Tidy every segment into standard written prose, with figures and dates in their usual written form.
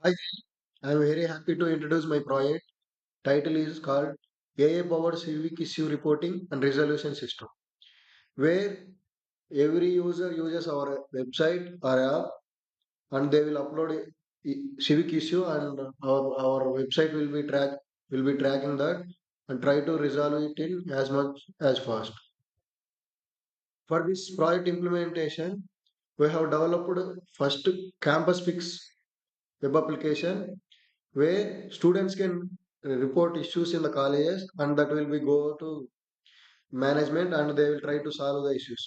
Hi, I'm very happy to introduce my project. Title is called AI-powered civic issue reporting and resolution system, where every user uses our website or app, and they will upload civic issue, and our website will be tracking that and try to resolve it in as much as fast. For this project implementation, we have developed first campus fix web application where students can report issues in the colleges, and that will be go to management and they will try to solve the issues.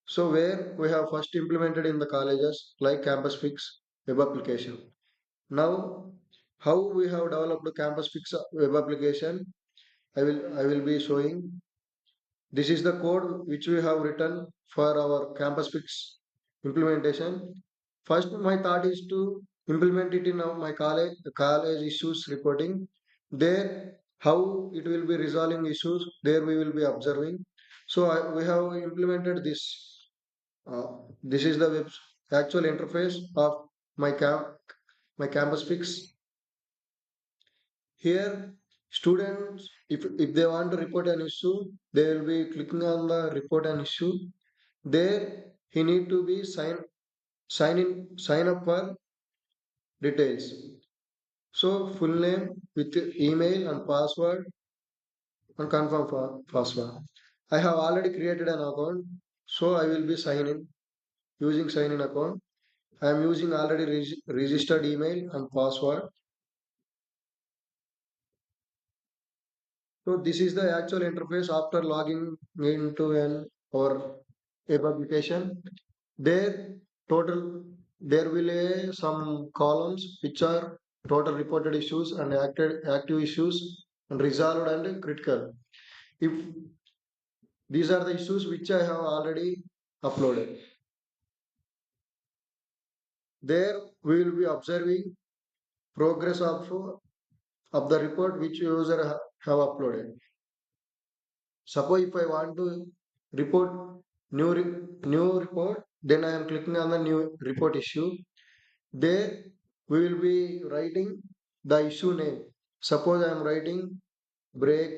So where we have first implemented in the colleges like campus fix web application. Now how we have developed a campus fix web application, I will be showing. This is the code which we have written for our campus fix implementation. First, my thought is to implement it in my college issues reporting. There, how it will be resolving issues, there we will be observing. So we have implemented this. This is the actual interface of my campus fix. Here, students, if they want to report an issue, they will be clicking on the report an issue. There, he need to be sign up for details. So full name with email and password and confirm for password. I have already created an account, so I will be sign in using sign in account. I am using already registered email and password. So this is the actual interface after logging into an or a publication. There total there will be some columns which are total reported issues and active issues and resolved and critical. If these are the issues which I have already uploaded, there we will be observing progress of the report which user have uploaded. Suppose if I want to report new report, then I am clicking on the new report issue. There we will be writing the issue name. Suppose I am writing brake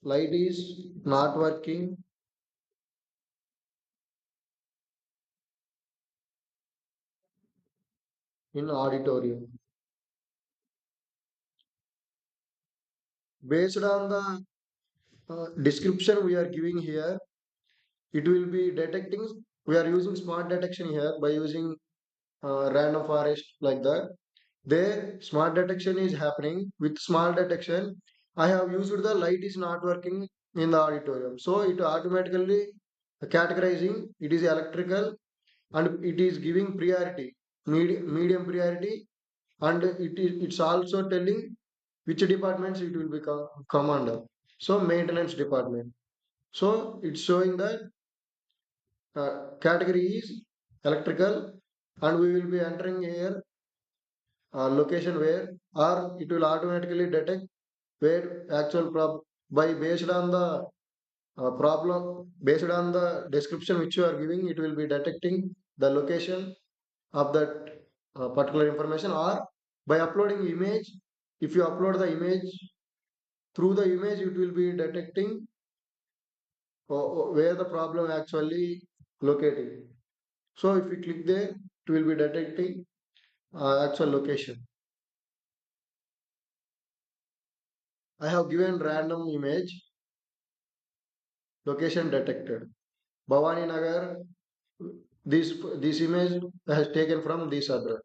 light is not working in auditorium. Based on the description we are giving here, it will be detecting. We are using smart detection here by using random forest like that. There, smart detection is happening. With smart detection, I have used the light is not working in the auditorium. So it automatically categorizing it is electrical and it is giving priority, medium priority, and it's also telling which departments it will become come under. So maintenance department. So it's showing that category is electrical, and we will be entering here location where, or it will automatically detect where actual by based on the problem, based on the description which you are giving, it will be detecting the location of that particular information. Or by uploading image, if you upload the image, through the image it will be detecting where the problem actually located. So if we click there, it will be detecting actual location. I have given random image, location detected. Bhavani Nagar, this image has taken from this address.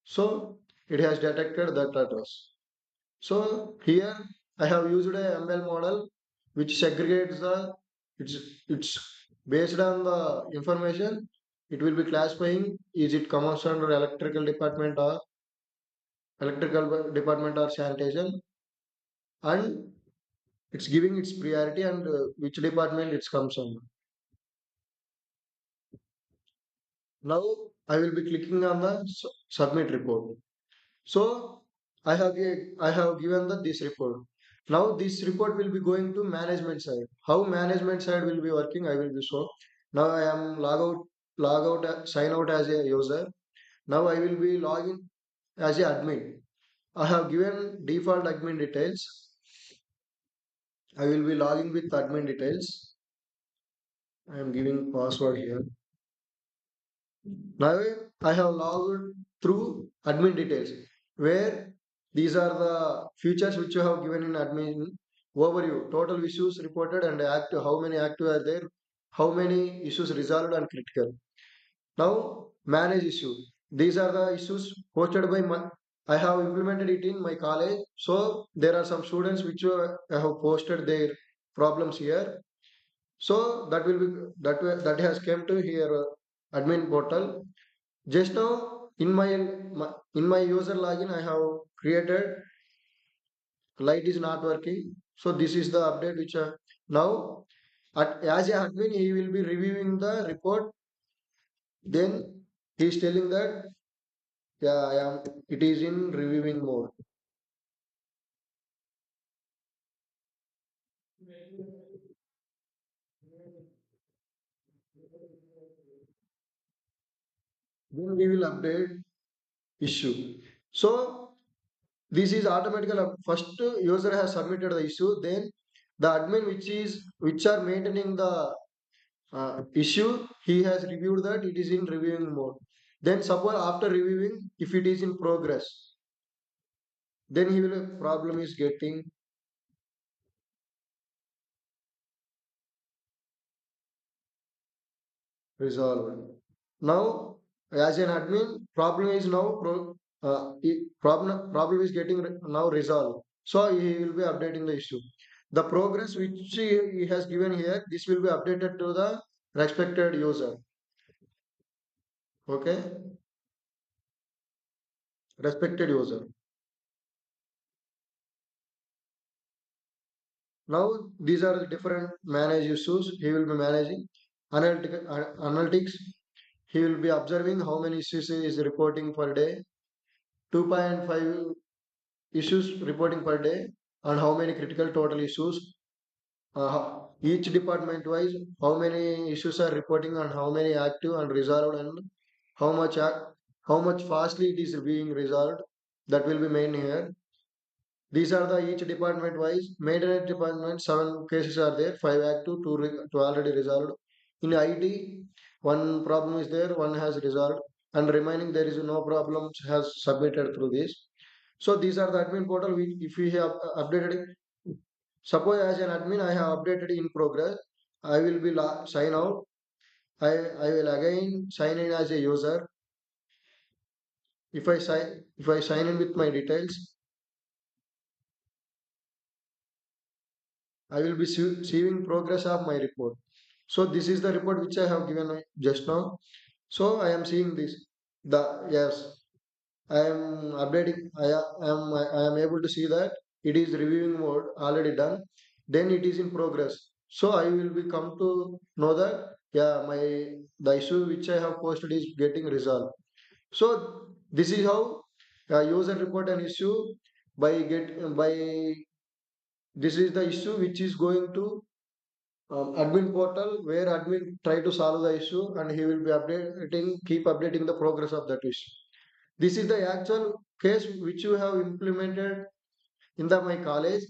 So it has detected that address. So here I have used a ML model which segregates the it's it's based on the information. It will be classifying is it comes under electrical department or sanitation, and it's giving its priority and which department it comes under. Now I will be clicking on the submit report. So I have given this report. Now this report will be going to management side. How management side will be working, I will be show. Now I am log out, sign out as a user. Now I will be logging as a admin. I have given default admin details. I will be logging with admin details. I am giving password here. Now I have logged through admin details where these are the features which you have given in admin overview. Total issues reported and active, how many active are there, how many issues resolved and critical. Now manage issues. These are the issues posted by my, I have implemented it in my college. So there are some students which have posted their problems here. So that will be that has come to here admin portal. Just now in my user login, I have created light is not working. So this is the update which now as a admin he will be reviewing the report. Then he is telling that yeah I am it is in reviewing mode. Then we will update issue. So this is automatically first user has submitted the issue. Then the admin which are maintaining the issue, he has reviewed that it is in reviewing mode. Then suppose after reviewing, if it is in progress, then he will problem is getting resolved. Now, as an admin, problem is now problem is getting now resolved. So he will be updating the issue. The progress which he has given here, this will be updated to the respected user. Okay, respected user. Now these are the different manage issues he will be managing. Analytics, he will be observing how many issues he is reporting per day, 2.5 issues reporting per day, and how many critical total issues. Each department wise, how many issues are reporting and how many active and resolved and how much how much fastly it is being resolved. That will be main here. These are the each department wise. Maintenance department, 7 cases are there, 5 active, two already resolved. In IT, one problem is there, one has resolved, and remaining there is no problems has submitted through this. So these are the admin portal. If we have updated, suppose as an admin I have updated in progress, I will be sign out. I will again sign in as a user. If I sign in with my details, I will be seeing progress of my report. So this is the report which I have given just now. So I am seeing this. The yes, I am updating. I am able to see that it is reviewing mode already done. Then it is in progress. So I will be come to know that yeah my the issue which I have posted is getting resolved. So this is how user report an issue by this is the issue which is going to admin portal where admin try to solve the issue and he will be keep updating the progress of that issue. This is the actual case which you have implemented in the my college.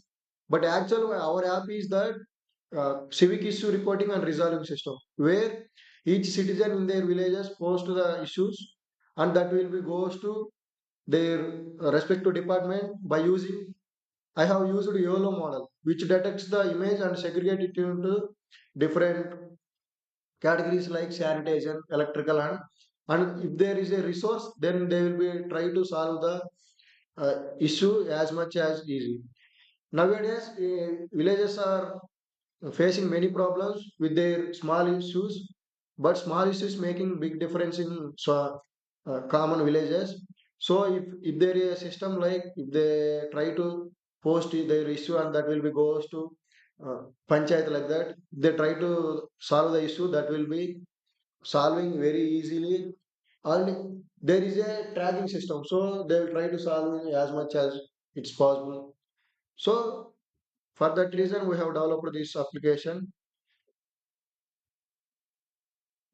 But actually our app is that civic issue reporting and resolving system where each citizen in their villages post the issues and that will be goes to their respective department by using I have used YOLO model, which detects the image and segregate it into different categories like sanitation, electrical, and if there is a resource, then they will be try to solve the issue as much as easy. Nowadays, villages are facing many problems with their small issues, but small issues making big difference in common villages. So if there is a system like if they try to post their issue and that will be goes to uh, panchayat like that, they try to solve the issue that will be solving very easily and there is a tracking system so they will try to solve it as much as it's possible. So for that reason we have developed this application.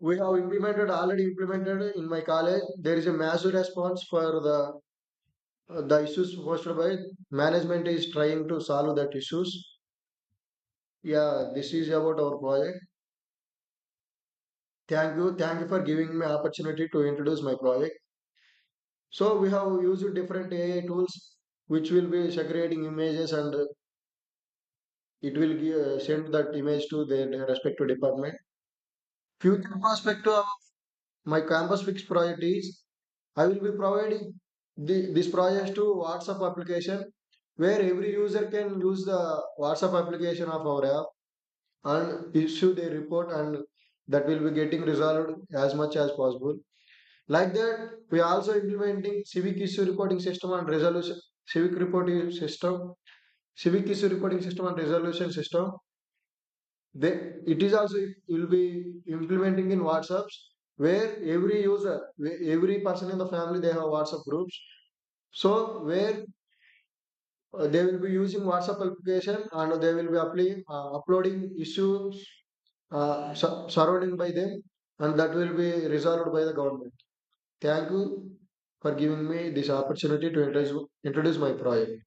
We have already implemented in my college. There is a massive response for the issues posted by management is trying to solve that issues. Yeah, this is about our project. Thank you for giving me opportunity to introduce my project. So we have used different AI tools which will be segregating images and it will send that image to their respective department. Future perspective of my campus fixed project is I will be providing this project to WhatsApp application where every user can use the WhatsApp application of our app and issue their report and that will be getting resolved as much as possible. Like that, we are also implementing civic issue reporting system and resolution civic reporting system, civic issue reporting system and resolution system. It is also will be implementing in WhatsApps where every user, every person in the family they have WhatsApp groups. So where they will be using WhatsApp application and they will be uploading issues surrounding by them and that will be resolved by the government. Thank you for giving me this opportunity to introduce my project.